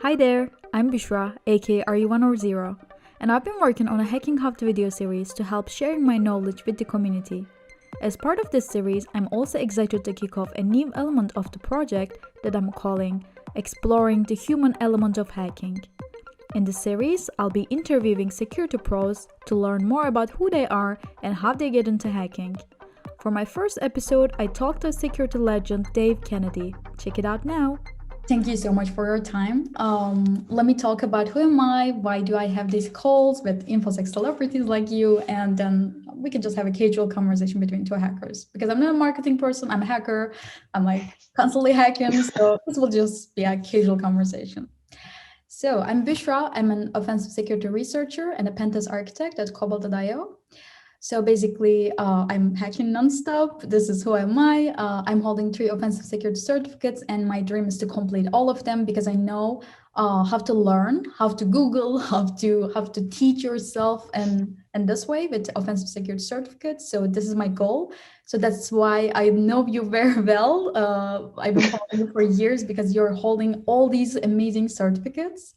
Hi there, I'm Busra, aka RE1 or 0, and I've been working on a Hacking Hub video series to help sharing my knowledge with the community. As part of this series, I'm also excited to kick off a new element of the project that I'm calling Exploring the Human Element of Hacking. In this series, I'll be interviewing security pros to learn more about who they are and how they get into hacking. For my first episode, I talked to security legend Dave Kennedy. Check it out now. Thank you so much for your time. Let me talk about who am I, why do I have these calls with InfoSec celebrities like you, and then we can just have a casual conversation between two hackers. Because I'm not a marketing person, I'm a hacker. I'm like constantly hacking, so this will just be a casual conversation. So I'm Busra. I'm an offensive security researcher and a pentest architect at Cobalt.io. So basically, I'm hacking nonstop. This is who am I. I'm holding 3 offensive security certificates, and my dream is to complete all of them because I know how to learn, how to Google, how to teach yourself, and this way with offensive security certificates. So this is my goal. So that's why I know you very well. I've been following you for years because you're holding all these amazing certificates.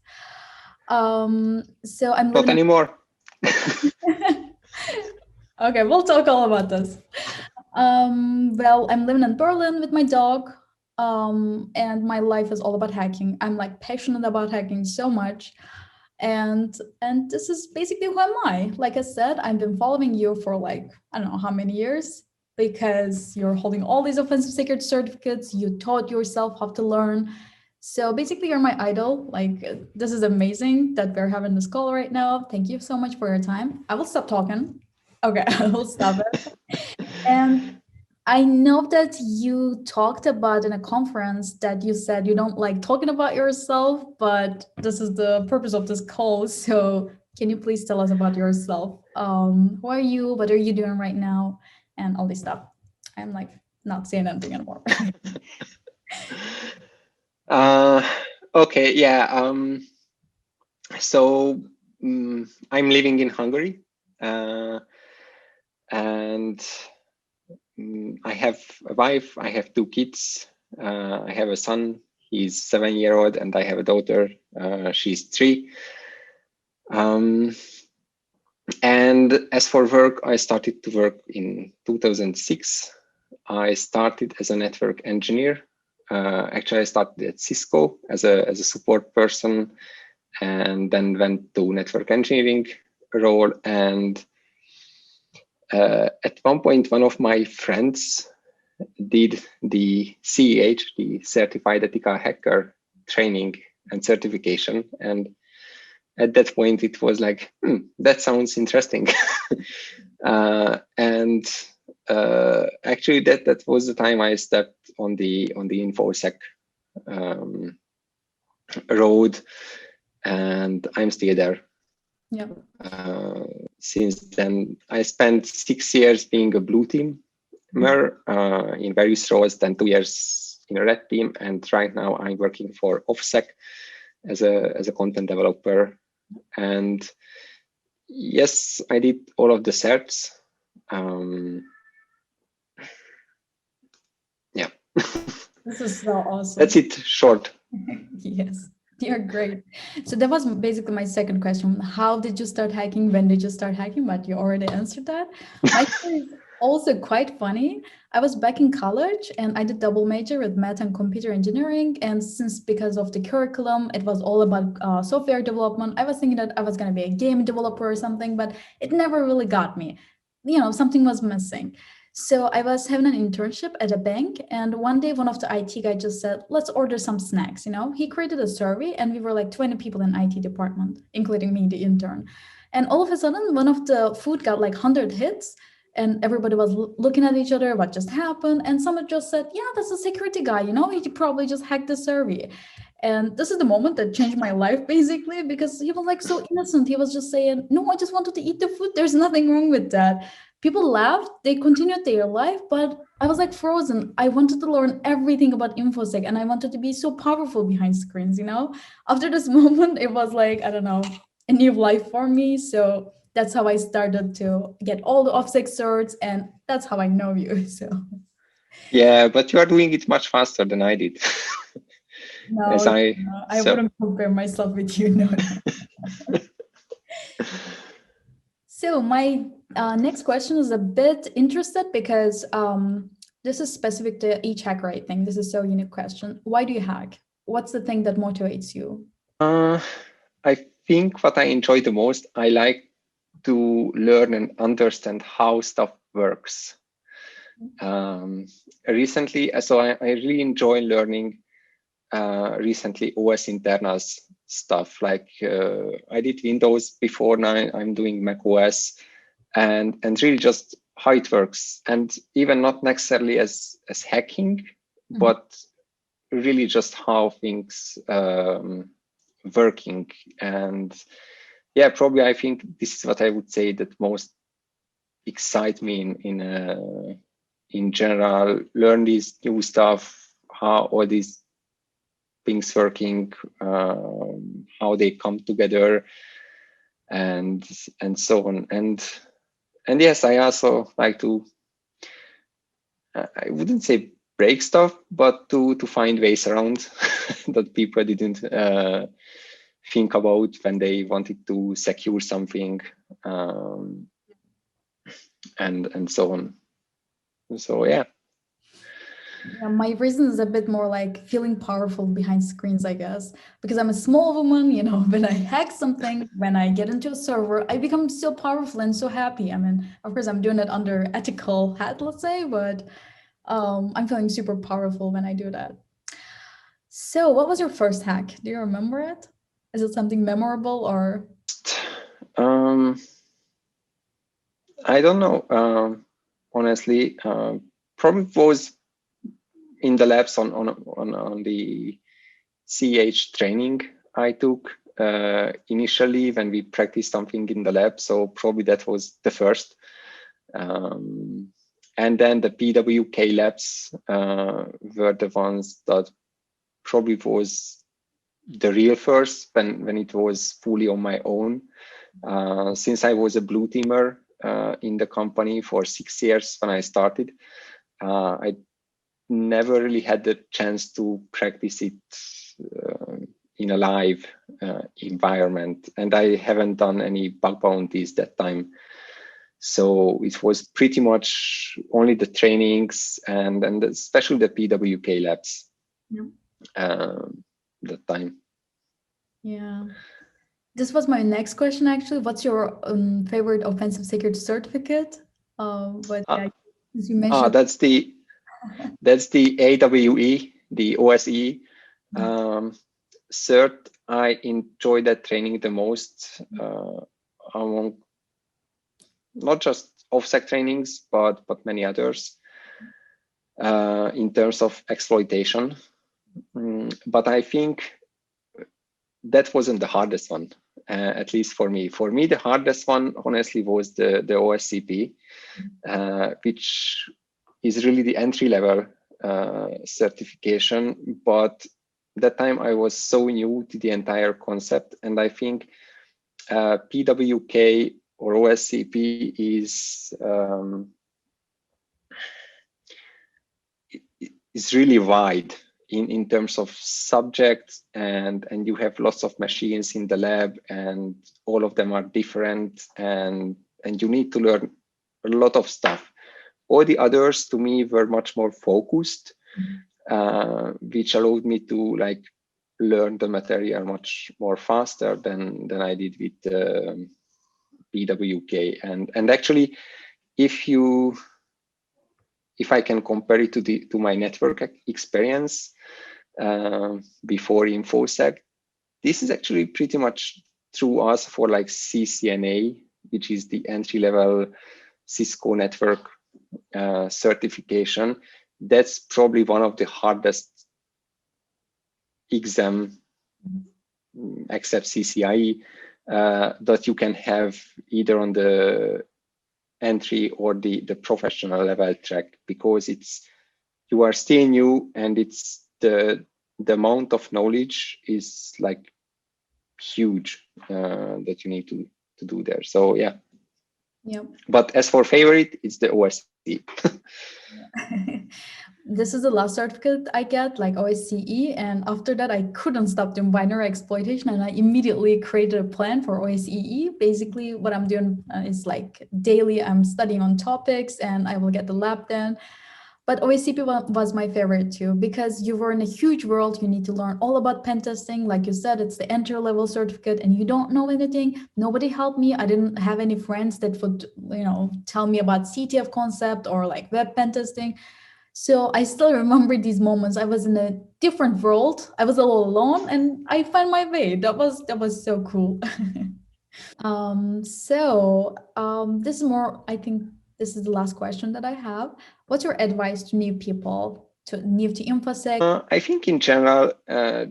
So I'm not anymore. Okay, we'll talk all about this. Well, I'm living in Berlin with my dog, and my life is all about hacking. I'm like passionate about hacking so much, and this is basically who am I. Like I said, I've been following you for like I don't know how many years because you're holding all these offensive security certificates. You taught yourself how to learn. So basically, you're my idol. Like this is amazing that we're having this call right now. Thank you so much for your time. I will stop talking. Okay, I will stop it. And I know that you talked about in a conference that you said you don't like talking about yourself, but this is the purpose of this call. So can you please tell us about yourself? Who are you? What are you doing right now? And all this stuff. I'm like not saying anything anymore. Okay, yeah. So I'm living in Hungary, and I have a wife. I have 2 kids. I have a son. He's 7-year-old, and I have a daughter. She's 3. And as for work, I started to work in 2006. I started as a network engineer. Actually, I started at Cisco as a support person, and then went to network engineering role. And at one point, one of my friends did the CEH, the Certified Ethical Hacker training and certification. And at that point, it was like, that sounds interesting. Actually, that was the time I stepped on the InfoSec road, and I'm still there. Yeah. Since then, I spent 6 years being a blue teamer in various roles, then 2 years in a red team, and right now I'm working for Offsec as a content developer. And yes, I did all of the certs. Yeah. This is so awesome. That's it, short. Yes, you're great. So that was basically my second question. How did you start hacking? When did you start hacking? But you already answered that. My story is also quite funny. I was back in college and I did double major with math and computer engineering. And since because of the curriculum, it was all about software development, I was thinking that I was going to be a game developer or something, but it never really got me. You know, something was missing. So I was having an internship at a bank, and one day one of the IT guy just said, let's order some snacks. You know, he created a survey and we were like 20 people in IT department, including me, the intern. And all of a sudden, one of the food got like 100 hits, and everybody was looking at each other, what just happened? And someone just said, yeah, that's a security guy, you know, he probably just hacked the survey. And this is the moment that changed my life, basically, because he was like so innocent. He was just saying, no, I just wanted to eat the food. There's nothing wrong with that. People laughed, they continued their life, but I was like frozen. I wanted to learn everything about InfoSec, and I wanted to be so powerful behind screens, you know? After this moment, it was like, I don't know, a new life for me. So that's how I started to get all the Offsec certs, and that's how I know you. So Yeah, but you are doing it much faster than I did. as No, I. no, I So wouldn't compare myself with you. No, no. So my next question is a bit interested because this is specific to each hacker, I think. This is so unique question. Why do you hack? What's the thing that motivates you? I think what I enjoy the most, I like to learn and understand how stuff works. Recently, so I really enjoy learning recently OS internals stuff. Like I did Windows before, now I'm doing Mac OS, and really just how it works, and even not necessarily as hacking, but really just how things working. And yeah, probably I think this is what I would say that most excite me in general. Learn these new stuff, how all these things working, how they come together, and so on. And yes, I also like to, I wouldn't say break stuff, but to find ways around that people didn't think about when they wanted to secure something, and so on. So yeah. Yeah, my reason is a bit more like feeling powerful behind screens, I guess, because I'm a small woman, you know, when I hack something, when I get into a server, I become so powerful and so happy. I mean, of course, I'm doing it under ethical hat, let's say, but I'm feeling super powerful when I do that. So, what was your first hack? Do you remember it? Is it something memorable or? Um, I don't know. Honestly, probably was in the labs on the CH training I took initially when we practiced something in the lab. So probably that was the first. And then the PWK labs were the ones that probably was the real first when it was fully on my own. Since I was a blue teamer in the company for 6 years when I started, I never really had the chance to practice it in a live environment, and I haven't done any bug bounties that time. So it was pretty much only the trainings and especially the PWK labs that time. Yeah. This was my next question, actually. What's your favorite offensive security certificate? But yeah, as you mentioned, that's the AWE, the OSE cert. I enjoy that training the most among not just Offsec trainings, but many others in terms of exploitation. But I think that wasn't the hardest one, at least for me. For me, the hardest one, honestly, was the OSCP, which is really the entry-level certification. But that time I was so new to the entire concept, and I think PWK or OSCP is really wide in terms of subjects, and you have lots of machines in the lab, and all of them are different, and you need to learn a lot of stuff. All the others to me were much more focused, which allowed me to like learn the material much more faster than I did with PWK. And actually, if I can compare it to my network experience before InfoSec, this is actually pretty much true also for like CCNA, which is the entry-level Cisco network certification. That's probably one of the hardest exam, except CCIE, that you can have either on the entry or the professional level track, because you are still new, and it's the amount of knowledge is like huge that you need to do there. So yeah. Yeah. But as for favorite, it's the OSC. this is the last certificate I get, like OSCE, and after that I couldn't stop doing binary exploitation, and I immediately created a plan for OSCE. Basically what I'm doing is like daily I'm studying on topics and I will get the lab done. But OSCP was my favorite too, because you were in a huge world. You need to learn all about pen testing. Like you said, it's the entry level certificate and you don't know anything. Nobody helped me. I didn't have any friends that would, tell me about CTF concept or like web pen testing. So I still remember these moments. I was in a different world. I was all alone and I found my way. That was so cool. This is more, I think this is the last question that I have. What's your advice to new people, to new to InfoSec? I think in general,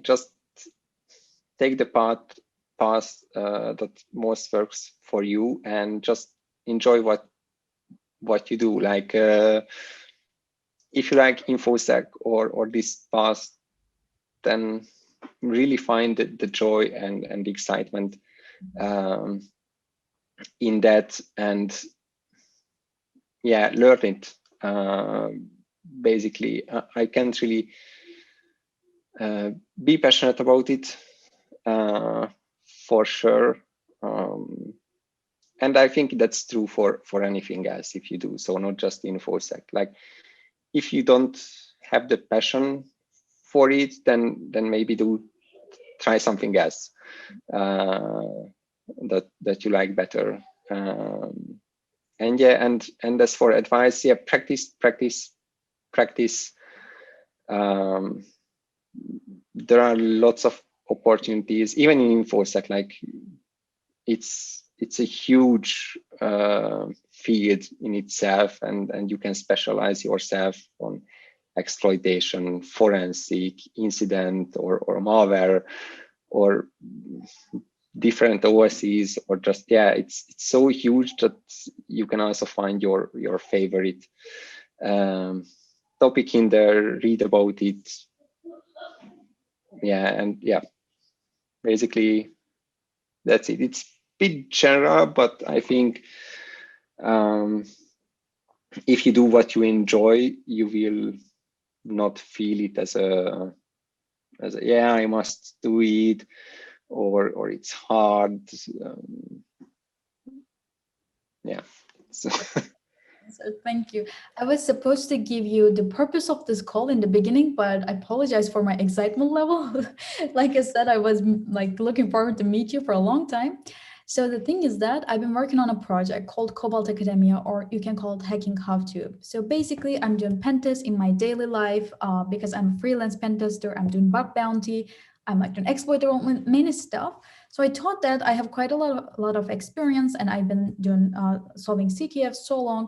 just take the path that most works for you and just enjoy what you do. Like if you like InfoSec or this path, then really find the joy and the excitement in that, and yeah, learn it. Basically, I can't really be passionate about it for sure. And I think that's true for anything else if you do so, not just InfoSec. Like if you don't have the passion for it, then maybe try something else that you like better. And yeah, and as for advice, yeah, practice. There are lots of opportunities, even in InfoSec. Like it's a huge field in itself, and you can specialize yourself on exploitation, forensic, incident, or malware, or different OSes, or just, yeah, it's so huge that you can also find your favorite topic in there, read about it. Yeah, and yeah, basically that's it. It's a bit general, but I think if you do what you enjoy, you will not feel it as a yeah, I must do it, or it's hard. Yeah. So. So thank you. I was supposed to give you the purpose of this call in the beginning, but I apologize for my excitement level. Like I said, I was like looking forward to meet you for a long time. So the thing is that I've been working on a project called Cobalt Academia, or you can call it Hacking How To. So basically, I'm doing pen tests in my daily life because I'm a freelance pen tester. I'm doing bug bounty. I'm like doing exploit development, many stuff. So I thought that I have quite a lot of experience, and I've been doing solving CTF so long.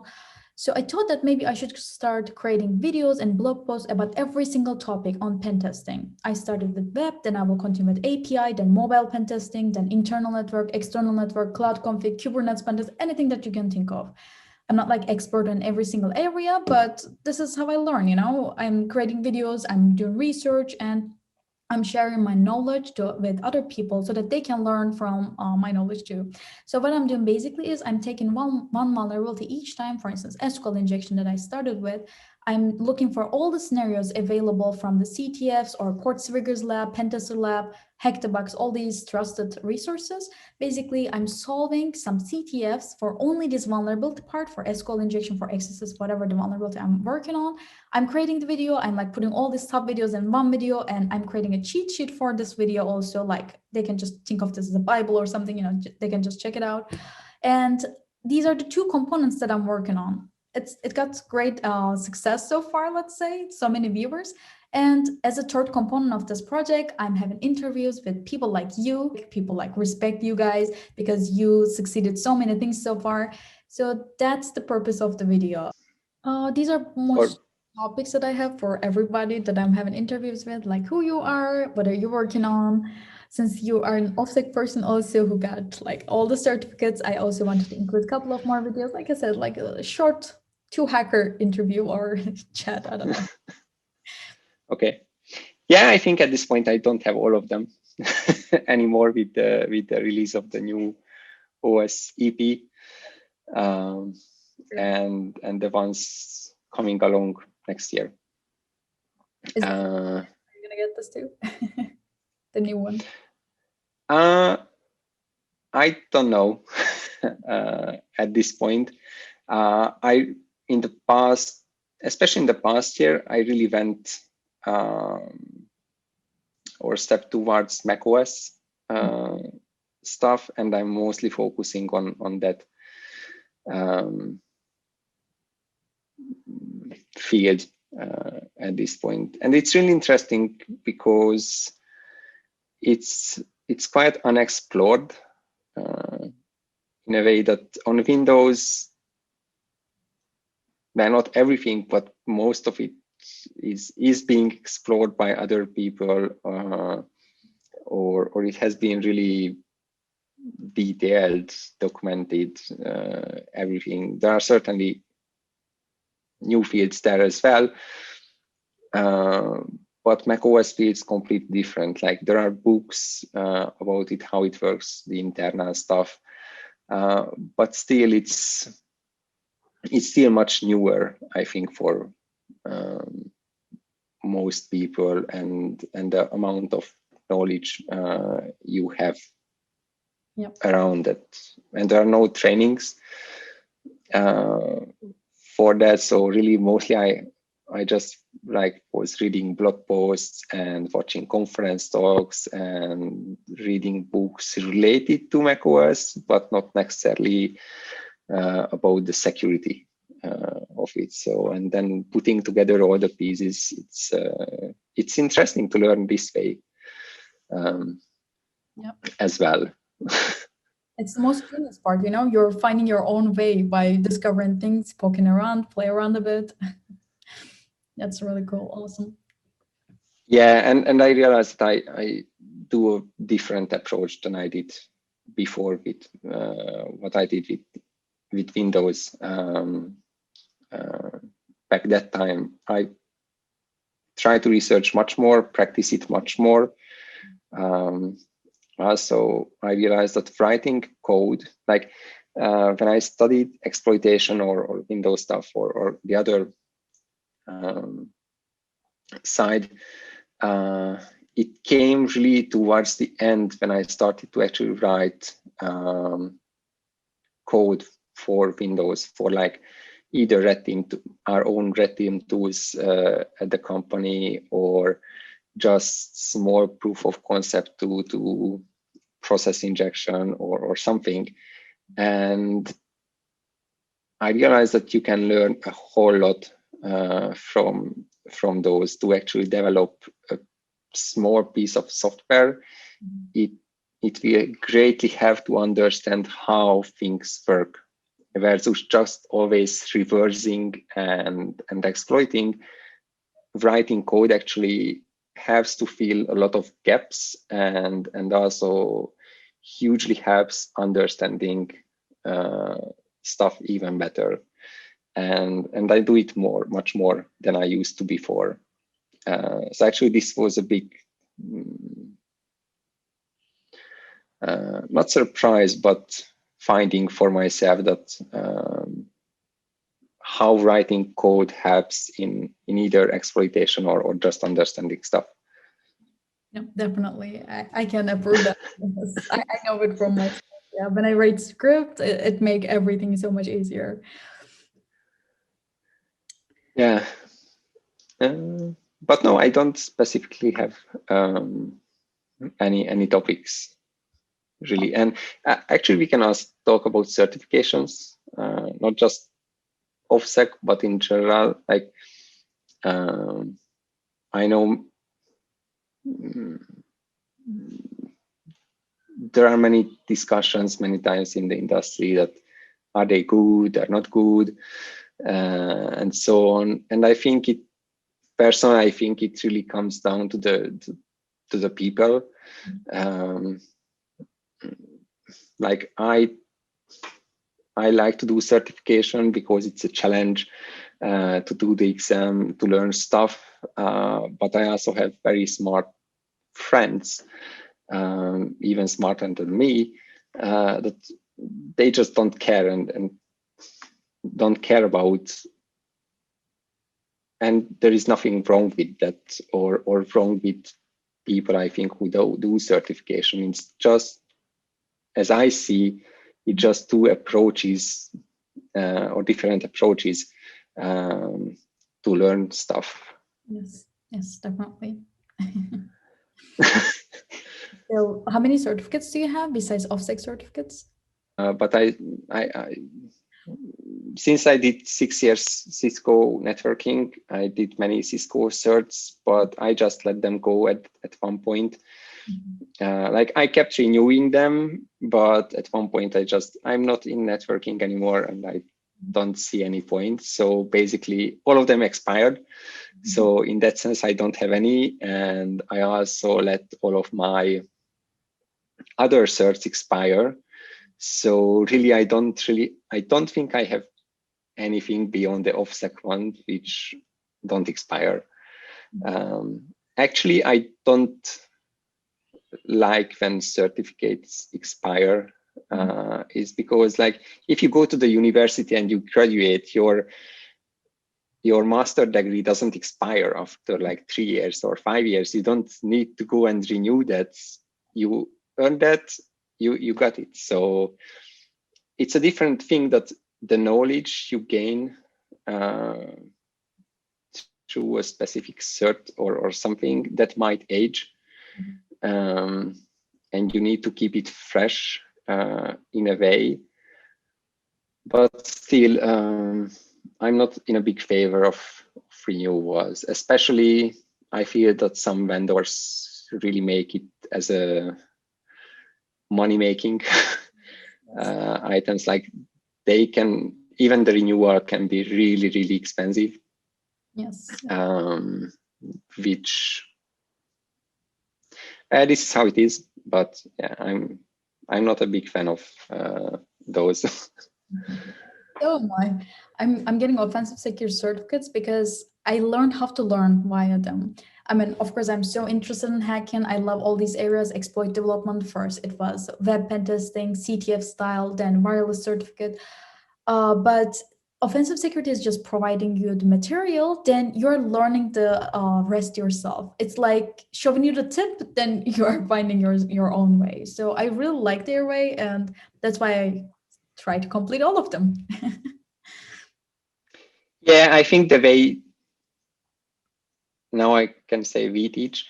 So I thought that maybe I should start creating videos and blog posts about every single topic on pen testing. I started with web, then I will continue with API, then mobile pen testing, then internal network, external network, cloud config, Kubernetes pen test, anything that you can think of. I'm not like expert in every single area, but this is how I learn, I'm creating videos, I'm doing research, and I'm sharing my knowledge with other people so that they can learn from my knowledge too. So what I'm doing basically is I'm taking one vulnerability each time. For instance, SQL injection that I started with, I'm looking for all the scenarios available from the CTFs or Portsriggers lab, Pentester lab, Hack the Box, all these trusted resources. Basically, I'm solving some CTFs for only this vulnerability part, for SQL injection, for XSS, whatever the vulnerability I'm working on. I'm creating the video, I'm like putting all these sub videos in one video, and I'm creating a cheat sheet for this video also. Like they can just think of this as a Bible or something, they can just check it out. And these are the two components that I'm working on. It got great success so far, let's say, so many viewers. And as a third component of this project, I'm having interviews with people like you, people like respect you guys because you succeeded so many things so far. So that's the purpose of the video. These are most topics that I have for everybody that I'm having interviews with, like who you are, what are you working on. Since you are an Offsec person also who got like all the certificates, I also wanted to include a couple of more videos. Like I said, like a short 2-hacker interview or chat, I don't know. Okay. Yeah, I think at this point I don't have all of them anymore with the release of the new OS EP, and the ones coming along next year. Are you gonna get this too? The new one. I don't know at this point. In the past, especially in the past year, I really went or stepped towards macOS stuff, and I'm mostly focusing on that field at this point. And it's really interesting because it's quite unexplored in a way that on Windows, not everything, but most of it is being explored by other people, or it has been really detailed, documented, everything. There are certainly new fields there as well, but macOS feels completely different. Like there are books about it, how it works, the internal stuff, but still it's still much newer, I think, for most people, and the amount of knowledge you have around it, and there are no trainings for that. So really, mostly I just was reading blog posts and watching conference talks and reading books related to macOS, but not necessarily about the security of it. So, and then putting together all the pieces, it's interesting to learn this way as well. It's the most genius part, you're finding your own way by discovering things, poking around, play around a bit. That's really cool. Awesome. Yeah, and I realized that I do a different approach than I did before with what I did with Windows. Back that time, I tried to research much more, practice it much more. Also, I realized that writing code, like when I studied exploitation or Windows stuff or the other side, it came really towards the end when I started to actually write code for Windows, for either red team, our own red team tools at the company, or just small proof of concept to process injection or something. And I realized that you can learn a whole lot from those to actually develop a small piece of software. It will greatly have to understand how things work, versus just always reversing and exploiting. Writing code actually has to fill a lot of gaps, and also hugely helps understanding stuff even better. And I do it much more than I used to before. So actually, this was a big, not surprise, but finding for myself that how writing code helps in either exploitation or just understanding stuff. Yeah, definitely. I can approve that. I know it from myself. Yeah, when I write script, it makes everything so much easier. Yeah. But no, I don't specifically have any topics really. And actually, we can also talk about certifications, not just Offsec, but in general. Like I know there are many discussions many times in the industry that are they good, they're not good, and so on. And I think personally, I think it really comes down to the people. Like I like to do certification because it's a challenge to do the exam, to learn stuff. But I also have very smart friends, even smarter than me, that they just don't care and don't care about and there is nothing wrong with that, or wrong with people, I think, who do certification. It's just, as I see, it's just two approaches or different approaches to learn stuff. Yes, definitely. So how many certificates do you have besides Offsec certificates? But I since I did 6 years Cisco networking, I did many Cisco certs, but I just let them go at one point. Like I kept renewing them, but at one point I'm not in networking anymore, and I don't see any point. So basically all of them expired. So in that sense, I don't have any. And I also let all of my other certs expire. So really, I don't think I have anything beyond the Offsec one, which don't expire. Actually, I don't like when certificates expire, is because, like, if you go to the university and you graduate, your master degree doesn't expire after like 3 years or 5 years. You don't need to go and renew that. You earned that, you got it. So it's a different thing that the knowledge you gain through a specific cert or something that might age, and you need to keep it fresh in a way. But still, I'm not in a big favor of renewals. Especially, I feel that some vendors really make it as a money-making items. Like they can, even the renewal can be really, really expensive. Yes. Which this is how it is. But yeah, I'm not a big fan of those. So am I. I'm getting offensive security certificates because I learned how to learn via them. I mean, of course, I'm so interested in hacking. I love all these areas. Exploit development first. It was web pen testing, CTF style, then wireless certificate. But offensive security is just providing you the material. Then you're learning the rest yourself. It's like showing you the tip, but then you're finding your own way. So I really like their way, and that's why I try to complete all of them. Yeah, I think the way now I can say we teach,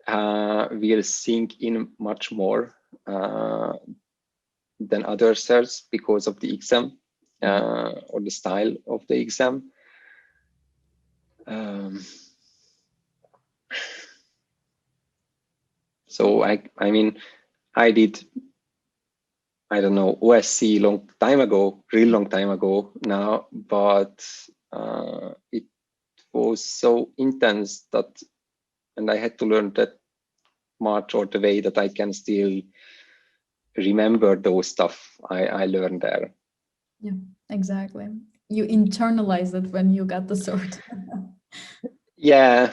we'll sink in much more than other certs because of the exam or the style of the exam. So I mean, I did, I don't know, OSC long time ago, real long time ago now, but it was so intense that, and I had to learn that much, or the way that I can still remember those stuff I learned there. Yeah, exactly. You internalize it when you got the cert. Yeah.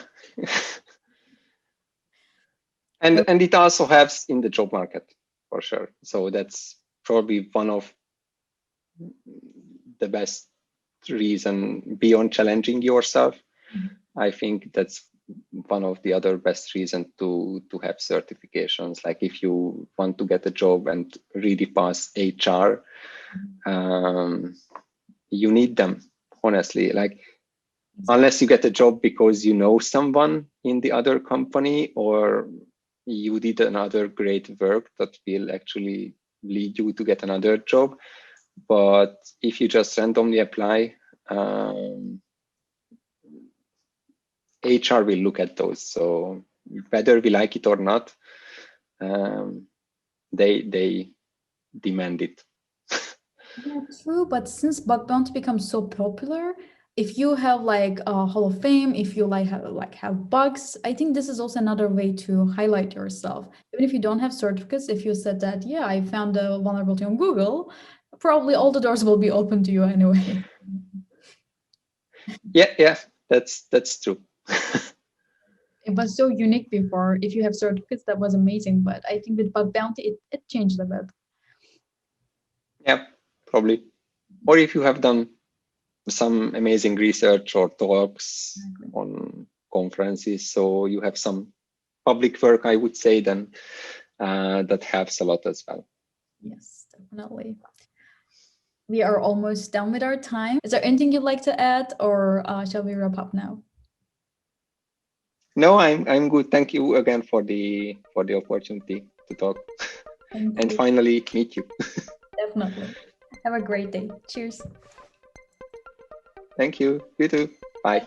and it also helps in the job market for sure. So that's probably one of the best reason beyond challenging yourself. I think that's one of the other best reasons to have certifications. Like if you want to get a job and really pass HR, you need them, honestly. Like unless you get a job because you know someone in the other company, or you did another great work that will actually lead you to get another job. But if you just randomly apply, HR will look at those. So whether we like it or not, they demand it. Yeah, true. But since bug bounty becomes so popular, if you have like a Hall of Fame, if you have bugs, I think this is also another way to highlight yourself. Even if you don't have certificates, if you said that, yeah, I found a vulnerability on Google, probably all the doors will be open to you anyway. Yeah, that's true. It was so unique before. If you have certificates, that was amazing. But I think with bug bounty, it changed a bit. Yeah, probably. Or if you have done some amazing research or talks, on conferences. So you have some public work, I would say, then that helps a lot as well. Yes, definitely. We are almost done with our time. Is there anything you'd like to add, or shall we wrap up now? No, I'm good. Thank you again for the opportunity to talk and finally meet you. Definitely. Have a great day. Cheers. Thank you. You too. Bye.